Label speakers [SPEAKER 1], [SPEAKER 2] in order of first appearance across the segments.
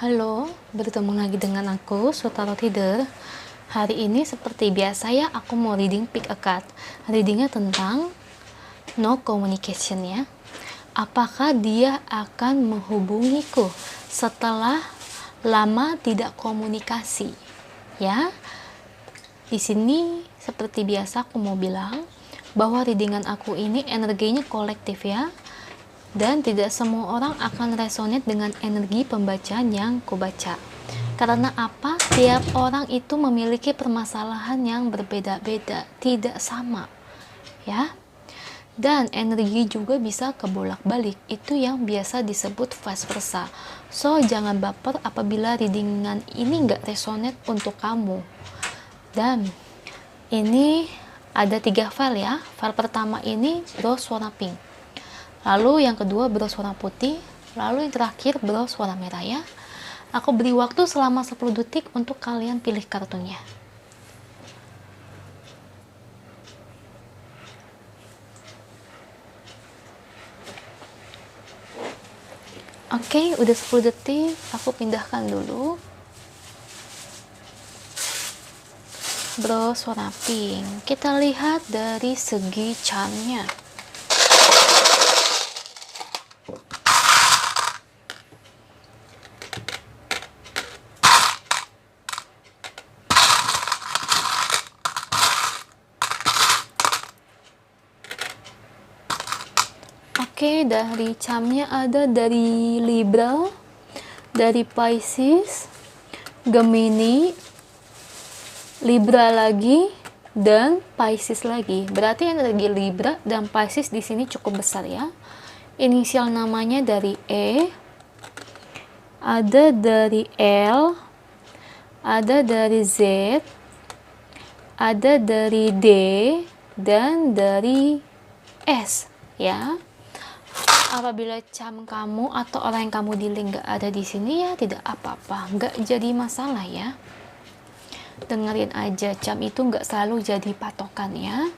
[SPEAKER 1] Halo, bertemu lagi dengan aku, Sutaro Tider. Hari ini seperti biasa ya, aku mau reading pick a card. Readingnya tentang no communication ya. Apakah dia akan menghubungiku setelah lama tidak komunikasi? Ya, di sini seperti biasa aku mau bilang bahwa readingan aku ini energinya kolektif ya. Dan tidak semua orang akan resonate dengan energi pembacaan yang kubaca. Karena apa? Tiap orang itu memiliki permasalahan yang berbeda-beda, tidak sama. Ya. Dan energi juga bisa kebolak-balik. Itu yang biasa disebut vice versa. So, jangan baper apabila readingan ini nggak resonate untuk kamu. Dan ini ada 3 file ya. File pertama ini rose warna pink. Lalu yang kedua bros warna putih, lalu yang terakhir bros warna merah ya. Aku beri waktu selama 10 detik untuk kalian pilih kartunya. Oke, udah 10 detik, aku pindahkan dulu. Bros warna pink. Kita lihat dari segi charmnya. Oke, dari charmnya ada dari Libra, dari Pisces, Gemini, Libra lagi, dan Pisces lagi. Berarti energi Libra dan Pisces di sini cukup besar ya. Inisial namanya dari E, ada dari L, ada dari Z, ada dari D, dan dari S ya. Apabila charm kamu atau orang yang kamu dealing nggak ada di sini ya tidak apa-apa, nggak jadi masalah ya. Dengerin aja, charm itu nggak selalu jadi patokan ya.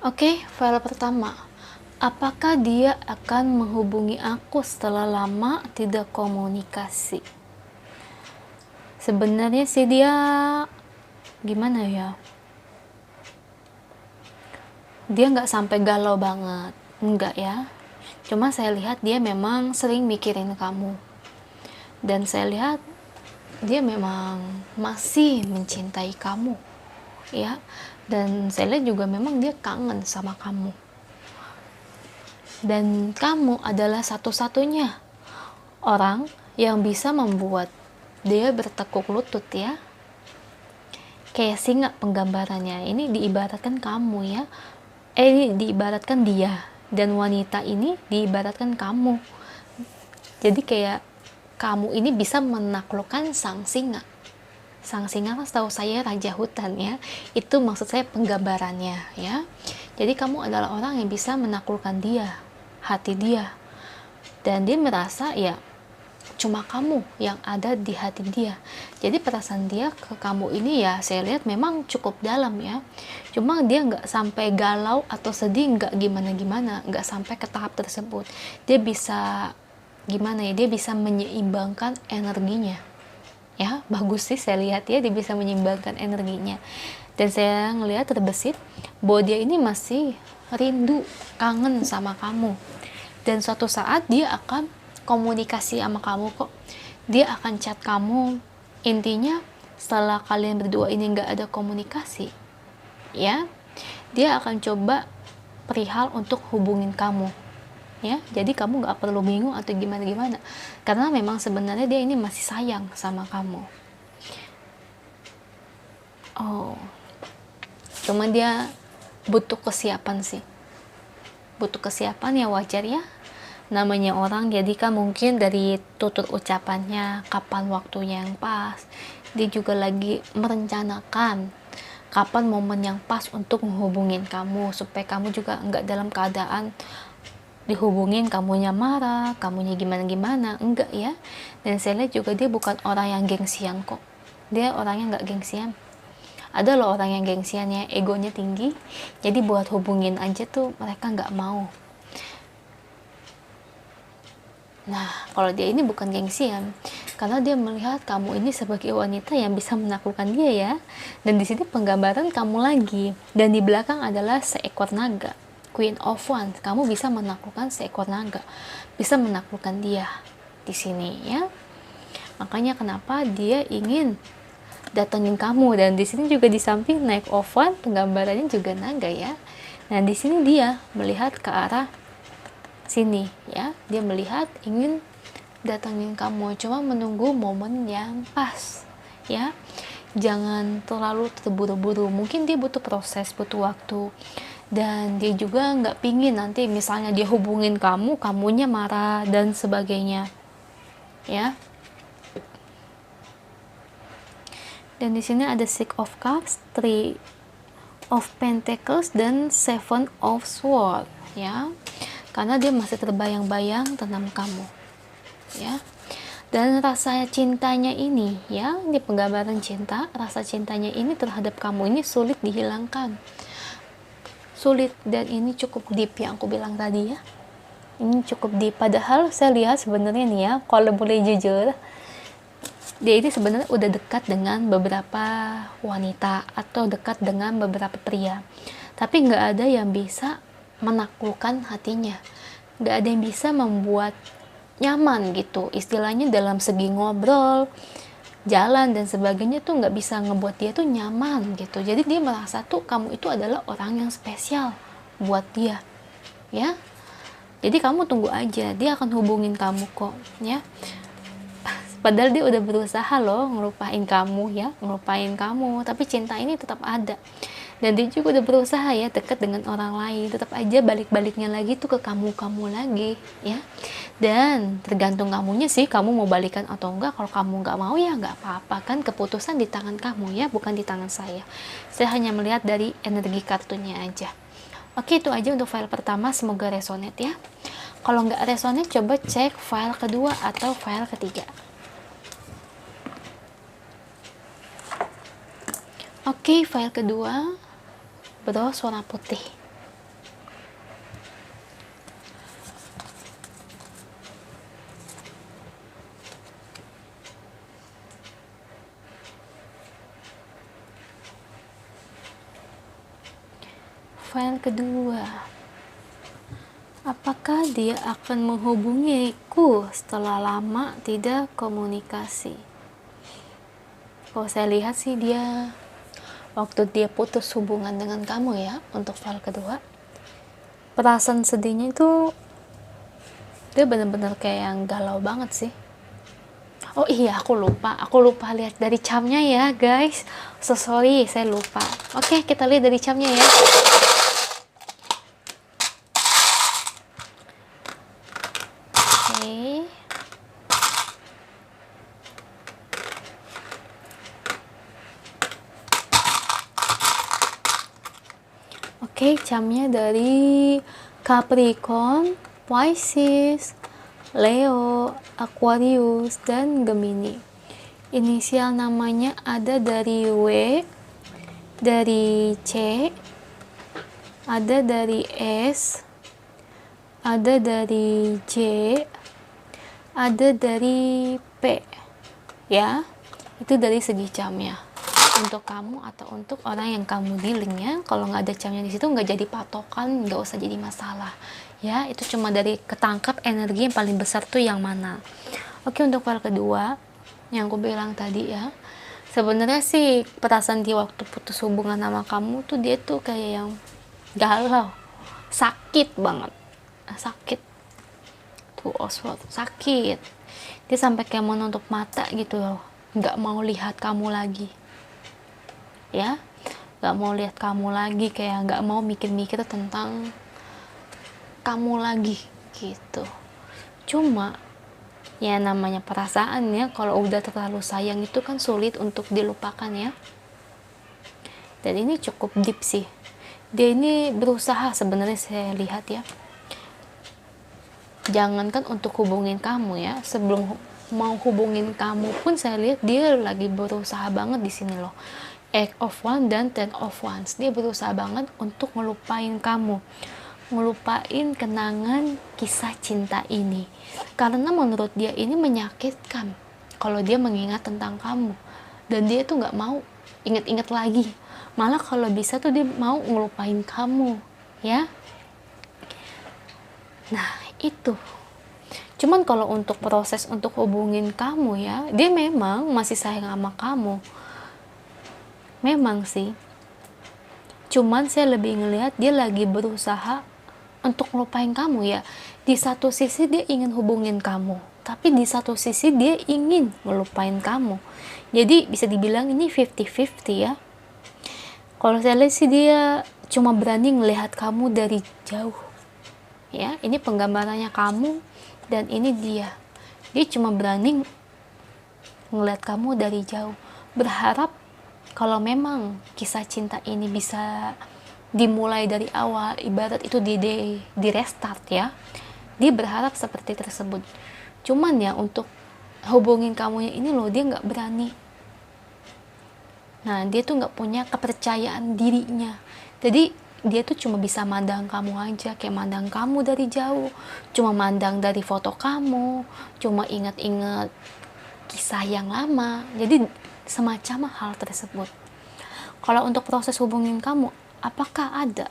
[SPEAKER 1] Oke, file pertama. Apakah dia akan menghubungi aku setelah lama tidak komunikasi? Sebenarnya sih dia gimana ya? Dia nggak sampai galau banget, enggak ya. Cuma saya lihat dia memang sering mikirin kamu. Dan saya lihat dia memang masih mencintai kamu, ya. Dan saya lihat juga memang dia kangen sama kamu. Dan kamu adalah satu-satunya orang yang bisa membuat dia bertekuk lutut ya. Kayak singa penggambarannya. Ini diibaratkan kamu ya. Ini diibaratkan dia. Dan wanita ini diibaratkan kamu. Jadi kayak kamu ini bisa menaklukkan sang singa. Sang singa kan setahu saya raja hutan ya. Itu maksud saya penggambarannya ya. Jadi kamu adalah orang yang bisa menaklukkan dia, hati dia. Dan dia merasa ya cuma kamu yang ada di hati dia. Jadi perasaan dia ke kamu ini ya saya lihat memang cukup dalam ya. Cuma dia nggak sampai galau atau sedih, nggak gimana-gimana, nggak sampai ke tahap tersebut. Dia bisa gimana ya, dia bisa menyeimbangkan energinya ya. Bagus sih saya lihat ya, dia bisa menyeimbangkan energinya. Dan saya ngelihat terbesit bahwa dia ini masih rindu, kangen sama kamu. Dan suatu saat dia akan komunikasi sama kamu kok. Dia akan chat kamu. Intinya setelah kalian berdua ini nggak ada komunikasi ya, dia akan coba perihal untuk hubungin kamu ya. Jadi kamu nggak perlu bingung atau gimana-gimana, karena memang sebenarnya dia ini masih sayang sama kamu. Oh, cuma dia butuh kesiapan sih. Butuh kesiapan ya, wajar ya, namanya orang. Jadi kan mungkin dari tutur ucapannya kapan waktunya yang pas, dia juga lagi merencanakan kapan momen yang pas untuk menghubungin kamu, supaya kamu juga nggak dalam keadaan dihubungin kamunya marah, kamunya gimana-gimana, enggak ya. Dan saya lihat juga dia bukan orang yang gengsian kok. Dia orangnya nggak gengsian. Ada loh orang yang gengsiannya, egonya tinggi, jadi buat hubungin aja tuh mereka nggak mau. Nah, kalau dia ini bukan gengsian, karena dia melihat kamu ini sebagai wanita yang bisa menaklukkan dia ya. Dan di sini penggambaran kamu lagi, dan di belakang adalah seekor naga, Queen of Wands. Kamu bisa menaklukkan seekor naga, bisa menaklukkan dia di sini ya. Makanya kenapa dia ingin datengin kamu, dan di sini juga di samping Knight of Wands penggambarannya juga naga ya. Nah, di sini dia melihat ke arah sini ya, dia melihat ingin datangin kamu, cuma menunggu momen yang pas ya. Jangan terlalu terburu-buru, mungkin dia butuh proses, butuh waktu, dan dia juga nggak pingin nanti misalnya dia hubungin kamu, kamunya marah dan sebagainya ya. Dan di sini ada Six of Cups, Three of Pentacles, dan Seven of Swords ya, karena dia masih terbayang-bayang tentang kamu ya. Dan rasa cintanya ini ya, di penggambaran cinta, rasa cintanya ini terhadap kamu ini sulit dihilangkan, sulit, dan ini cukup deep yang aku bilang tadi ya. Ini cukup deep, padahal saya lihat sebenarnya nih ya, kalau boleh jujur, dia ini sebenarnya udah dekat dengan beberapa wanita atau dekat dengan beberapa pria, tapi nggak ada yang bisa menaklukkan hatinya, nggak ada yang bisa membuat nyaman gitu, istilahnya dalam segi ngobrol, jalan dan sebagainya tuh nggak bisa ngebuat dia tuh nyaman gitu. Jadi dia merasa tuh kamu itu adalah orang yang spesial buat dia ya. Jadi kamu tunggu aja, dia akan hubungin kamu kok ya. Padahal dia udah berusaha loh ngelupain kamu ya, ngelupain kamu, tapi cinta ini tetap ada. Dan dia juga udah berusaha ya dekat dengan orang lain, tetap aja balik-baliknya lagi tuh ke kamu lagi ya. Dan tergantung kamunya sih, kamu mau balikan atau enggak. Kalau kamu nggak mau ya nggak apa-apa, kan keputusan di tangan kamu ya, bukan di tangan saya. Saya hanya melihat dari energi kartunya aja. Oke, itu aja untuk file pertama, semoga resonate ya. Kalau nggak resonate, coba cek file kedua atau file ketiga. Oke, file kedua, berwarna putih. File kedua, apakah dia akan menghubungiku setelah lama tidak komunikasi? Kalau saya lihat sih dia, waktu dia putus hubungan dengan kamu ya, untuk file kedua, perasaan sedihnya itu dia benar-benar kayak yang galau banget sih. Oh iya, aku lupa lihat dari camnya ya guys, so sorry, saya lupa. Oke, kita lihat dari camnya ya. Oke, camnya dari Capricorn, Pisces, Leo, Aquarius, dan Gemini. Inisial namanya ada dari W, dari C, ada dari S, ada dari J, ada dari P ya. Itu dari segi camnya untuk kamu atau untuk orang yang kamu dealing ya. Kalau nggak ada camnya di situ, nggak jadi patokan, nggak usah jadi masalah ya. Itu cuma dari ketangkap energi yang paling besar tuh yang mana. Oke, untuk file kedua yang aku bilang tadi ya, sebenarnya sih perasaan dia waktu putus hubungan sama kamu tuh, dia tuh kayak yang galau, sakit banget, sakit tuh, Oswald sakit. Dia sampai kayak mau nutup mata gitu loh, nggak mau lihat kamu lagi ya, nggak mau lihat kamu lagi, kayak nggak mau mikir-mikir tentang kamu lagi gitu. Cuma ya namanya perasaan ya, kalau udah terlalu sayang itu kan sulit untuk dilupakan ya. Dan ini cukup deep sih, dia ini berusaha sebenarnya, saya lihat ya. Jangankan untuk hubungin kamu ya, sebelum mau hubungin kamu pun saya lihat dia lagi berusaha banget di sini loh 8 of Wands dan 10 of Wands. Dia berusaha banget untuk ngelupain kamu, ngelupain kenangan kisah cinta ini, karena menurut dia ini menyakitkan kalau dia mengingat tentang kamu, dan dia tuh nggak mau inget-inget lagi, malah kalau bisa tuh dia mau ngelupain kamu ya. Nah itu. Cuman kalau untuk proses untuk hubungin kamu ya, dia memang masih sayang sama kamu. Memang sih. Cuman saya lebih ngelihat dia lagi berusaha untuk ngelupain kamu ya. Di satu sisi dia ingin hubungin kamu, tapi di satu sisi dia ingin ngelupain kamu. Jadi bisa dibilang ini 50-50 ya. Kalau saya lihat sih dia cuma berani ngelihat kamu dari jauh. Ya, ini penggambarannya kamu dan ini dia. Dia cuma berani ngelihat kamu dari jauh. Berharap kalau memang kisah cinta ini bisa dimulai dari awal, ibarat itu di restart ya. Dia berharap seperti tersebut. Cuman ya untuk hubungin kamunya ini loh, dia nggak berani. Nah, dia tuh nggak punya kepercayaan dirinya. Jadi dia tuh cuma bisa mandang kamu aja, kayak mandang kamu dari jauh, cuma mandang dari foto kamu, cuma ingat-ingat kisah yang lama. Jadi semacam hal tersebut. Kalau untuk proses hubungin kamu, apakah ada?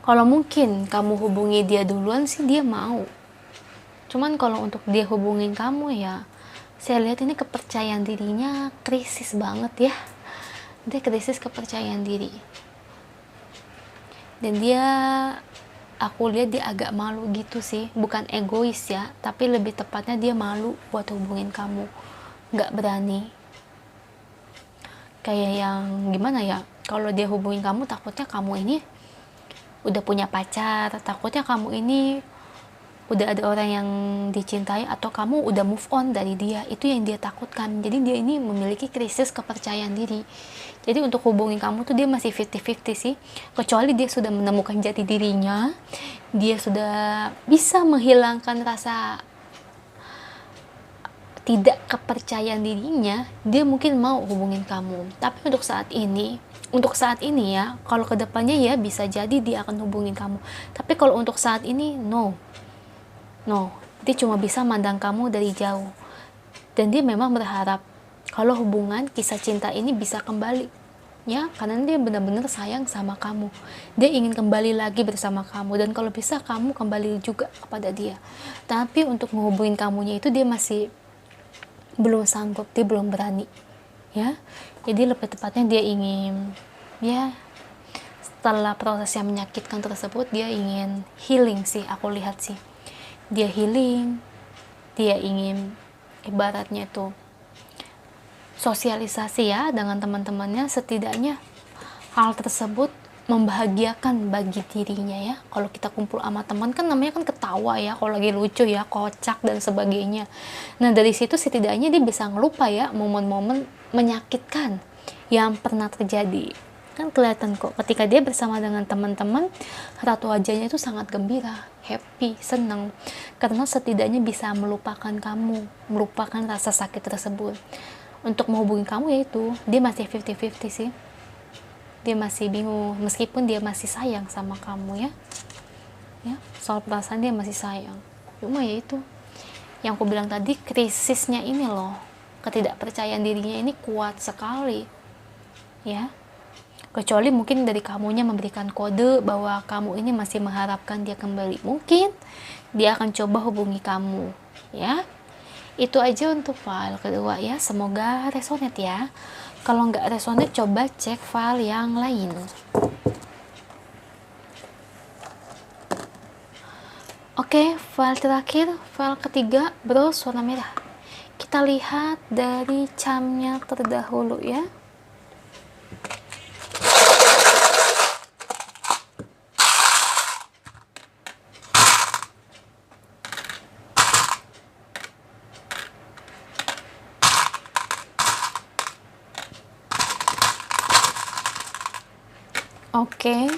[SPEAKER 1] Kalau mungkin kamu hubungi dia duluan sih dia mau. Cuman kalau untuk dia hubungin kamu ya, saya lihat ini kepercayaan dirinya krisis banget ya. Dia krisis kepercayaan diri. Dan dia, aku lihat dia agak malu gitu sih. Bukan egois ya, tapi lebih tepatnya dia malu buat hubungin kamu. Nggak berani. Kayak yang gimana ya, kalau dia hubungin kamu takutnya kamu ini udah punya pacar, takutnya kamu ini udah ada orang yang dicintai, atau kamu udah move on dari dia. Itu yang dia takutkan. Jadi dia ini memiliki krisis kepercayaan diri. Jadi untuk hubungin kamu tuh dia masih 50-50 sih, kecuali dia sudah menemukan jati dirinya, dia sudah bisa menghilangkan rasa tidak kepercayaan dirinya, dia mungkin mau hubungin kamu. Tapi untuk saat ini ya, kalau kedepannya ya bisa jadi dia akan hubungin kamu. Tapi kalau untuk saat ini no, dia cuma bisa mandang kamu dari jauh. Dan dia memang berharap kalau hubungan kisah cinta ini bisa kembali ya, karena dia benar-benar sayang sama kamu. Dia ingin kembali lagi bersama kamu, dan kalau bisa kamu kembali juga kepada dia. Tapi untuk menghubungin kamunya itu dia masih belum sanggup, dia belum berani ya. Jadi lebih tepatnya dia ingin ya, setelah proses yang menyakitkan tersebut dia ingin healing sih, aku lihat sih dia healing. Dia ingin ibaratnya itu sosialisasi ya dengan teman-temannya, setidaknya hal tersebut membahagiakan bagi dirinya ya. Kalau kita kumpul sama teman kan namanya kan ketawa ya, kalau lagi lucu ya, kocak dan sebagainya. Nah dari situ setidaknya dia bisa ngelupa ya momen-momen menyakitkan yang pernah terjadi. Kan kelihatan kok ketika dia bersama dengan teman-teman, raut wajahnya itu sangat gembira, happy, senang, karena setidaknya bisa melupakan kamu, melupakan rasa sakit tersebut. Untuk menghubungi kamu yaitu dia masih 50-50 sih. Dia masih bingung, meskipun dia masih sayang sama kamu ya, soal perasaan dia masih sayang. Cuma ya itu yang aku bilang tadi, krisisnya ini loh, ketidakpercayaan dirinya ini kuat sekali ya. Kecuali mungkin dari kamunya memberikan kode bahwa kamu ini masih mengharapkan dia kembali, mungkin dia akan coba hubungi kamu ya. Itu aja untuk file kedua ya, semoga resonate ya. Kalau nggak resonate, coba cek file yang lain. Oke, file terakhir, file ketiga, bros warna merah. Kita lihat dari camnya terdahulu ya. Oke,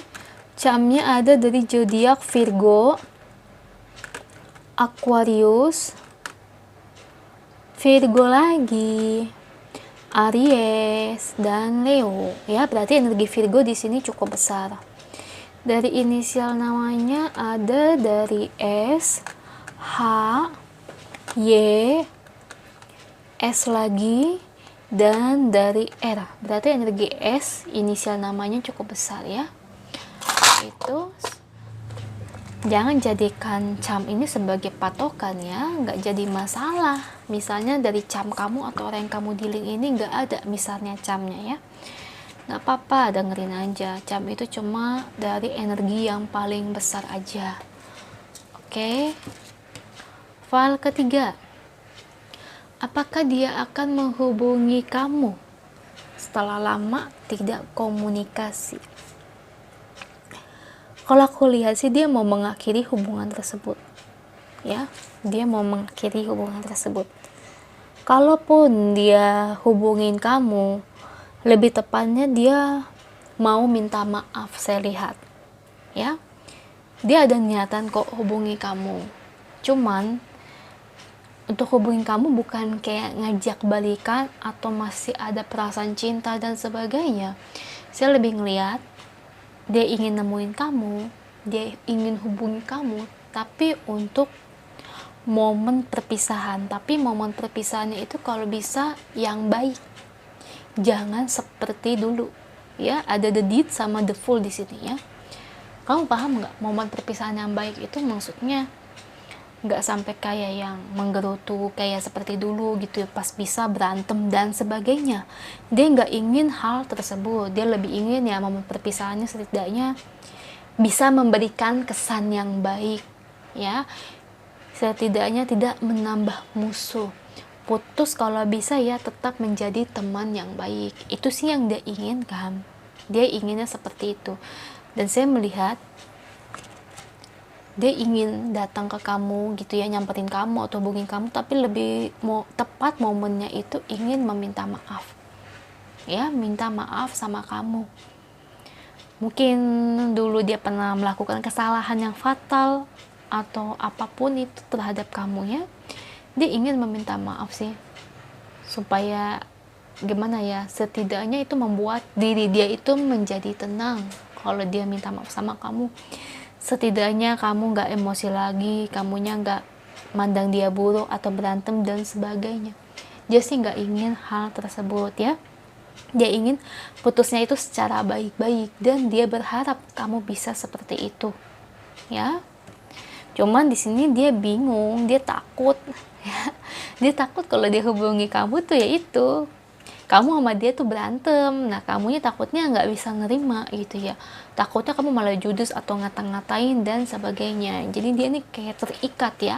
[SPEAKER 1] camnya ada dari zodiak Virgo, Aquarius, Virgo lagi, Aries, dan Leo. Ya, berarti energi Virgo di sini cukup besar. Dari inisial namanya ada dari S, H, Y, S lagi, dan dari R. Berarti energi S inisial namanya cukup besar ya. Itu jangan jadikan cam ini sebagai patokan ya, nggak jadi masalah. Misalnya dari cam kamu atau orang yang kamu dealing ini nggak ada misalnya camnya ya, nggak apa-apa, dengerin aja. Cam itu cuma dari energi yang paling besar aja. Oke. File ketiga, apakah dia akan menghubungi kamu setelah lama tidak komunikasi? Kalau aku lihat sih dia mau mengakhiri hubungan tersebut ya, dia mau mengakhiri hubungan tersebut. Kalaupun dia hubungin kamu, lebih tepatnya dia mau minta maaf. Saya lihat ya, dia ada niatan kok hubungi kamu, cuman untuk hubungin kamu bukan kayak ngajak balikan atau masih ada perasaan cinta dan sebagainya. Saya lebih ngelihat dia ingin nemuin kamu, dia ingin hubungi kamu, tapi untuk momen perpisahan. Tapi momen perpisahannya itu kalau bisa yang baik, jangan seperti dulu ya. Ada the deed sama the fool di sini ya. Kamu paham nggak? Momen perpisahan yang baik itu maksudnya nggak sampai kayak yang menggerutu kayak seperti dulu gitu ya, pas bisa berantem dan sebagainya. Dia nggak ingin hal tersebut. Dia lebih ingin ya momen perpisahannya setidaknya bisa memberikan kesan yang baik ya, setidaknya tidak menambah musuh. Putus kalau bisa ya tetap menjadi teman yang baik. Itu sih yang dia inginkan. Dia inginnya seperti itu. Dan saya melihat dia ingin datang ke kamu gitu ya, nyamperin kamu atau hubungin kamu, tapi lebih tepat momennya itu ingin meminta maaf ya, minta maaf sama kamu. Mungkin dulu dia pernah melakukan kesalahan yang fatal atau apapun itu terhadap kamu ya, dia ingin meminta maaf sih, supaya gimana ya, setidaknya itu membuat diri dia itu menjadi tenang. Kalau dia minta maaf sama kamu, setidaknya kamu nggak emosi lagi, kamunya nggak mandang dia buruk atau berantem dan sebagainya. Dia sih nggak ingin hal tersebut ya. Dia ingin putusnya itu secara baik-baik dan dia berharap kamu bisa seperti itu ya. Cuman di sini dia bingung, dia takut ya. Dia takut kalau dia hubungi kamu tuh ya itu, kamu sama dia tuh berantem. Nah kamunya takutnya nggak bisa nerima gitu ya, takutnya kamu malah judes atau ngata-ngatain dan sebagainya. Jadi dia nih kayak terikat ya,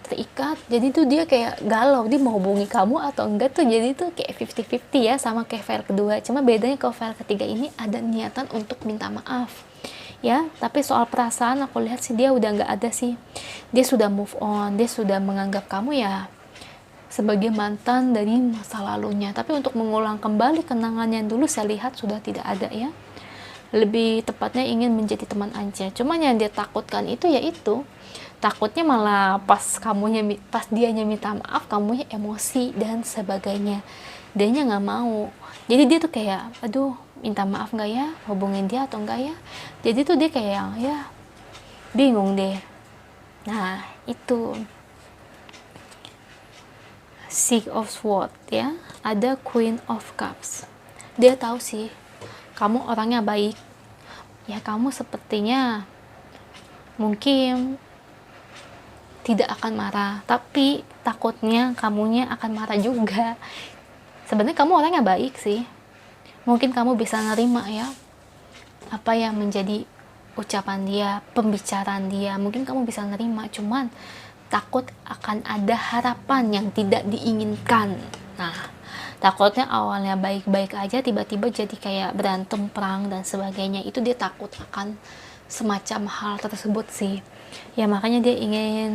[SPEAKER 1] terikat. Jadi tuh dia kayak galau, dia mau hubungi kamu atau enggak tuh. Jadi tuh kayak 50-50 ya, sama kayak file kedua. Cuma bedanya kalau file ketiga ini ada niatan untuk minta maaf ya. Tapi soal perasaan aku lihat sih dia udah nggak ada sih. Dia sudah move on, dia sudah menganggap kamu ya sebagai mantan dari masa lalunya. Tapi untuk mengulang kembali kenangan yang dulu saya lihat sudah tidak ada ya. Lebih tepatnya ingin menjadi teman aja. Cuman yang dia takutkan itu ya itu, takutnya malah pas dianya minta maaf kamunya emosi dan sebagainya. Dianya nggak mau. Jadi dia tuh kayak aduh, minta maaf nggak ya, hubungin dia atau enggak ya. Jadi tuh dia kayak ya bingung deh. Nah itu Six of Swords ya, ada Queen of Cups. Dia tahu sih kamu orangnya baik ya, kamu sepertinya mungkin tidak akan marah, tapi takutnya kamunya akan marah juga. Sebenarnya kamu orangnya baik sih, mungkin kamu bisa nerima ya apa yang menjadi ucapan dia, pembicaraan dia, mungkin kamu bisa nerima. Cuman takut akan ada harapan yang tidak diinginkan. Nah takutnya awalnya baik-baik aja, tiba-tiba jadi kayak berantem, perang dan sebagainya. Itu dia takut akan semacam hal tersebut sih ya. Makanya dia ingin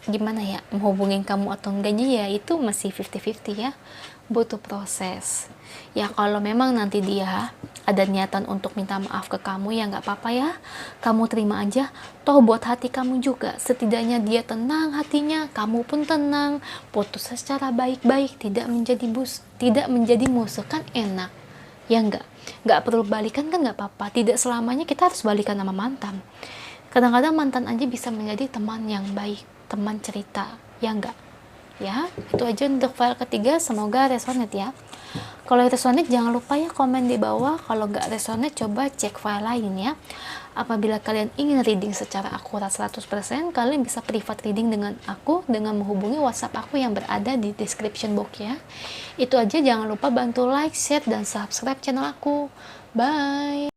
[SPEAKER 1] gimana ya, menghubungin kamu atau enggaknya ya itu masih 50-50 ya, butuh proses. Ya kalau memang nanti dia ada niatan untuk minta maaf ke kamu ya nggak apa-apa ya, kamu terima aja, toh buat hati kamu juga, setidaknya dia tenang hatinya, kamu pun tenang, putus secara baik-baik, tidak menjadi musuh, kan enak ya. Nggak perlu balikan kan nggak apa-apa, tidak selamanya kita harus balikan sama mantan. Kadang-kadang mantan aja bisa menjadi teman yang baik, teman cerita, ya enggak? Ya, itu aja untuk file ketiga, semoga resonate ya. Kalau resonate jangan lupa ya komen di bawah, kalau nggak resonate coba cek file lain ya. Apabila kalian ingin reading secara akurat 100%, kalian bisa private reading dengan aku dengan menghubungi WhatsApp aku yang berada di description box ya. Itu aja, jangan lupa bantu like, share, dan subscribe channel aku. Bye!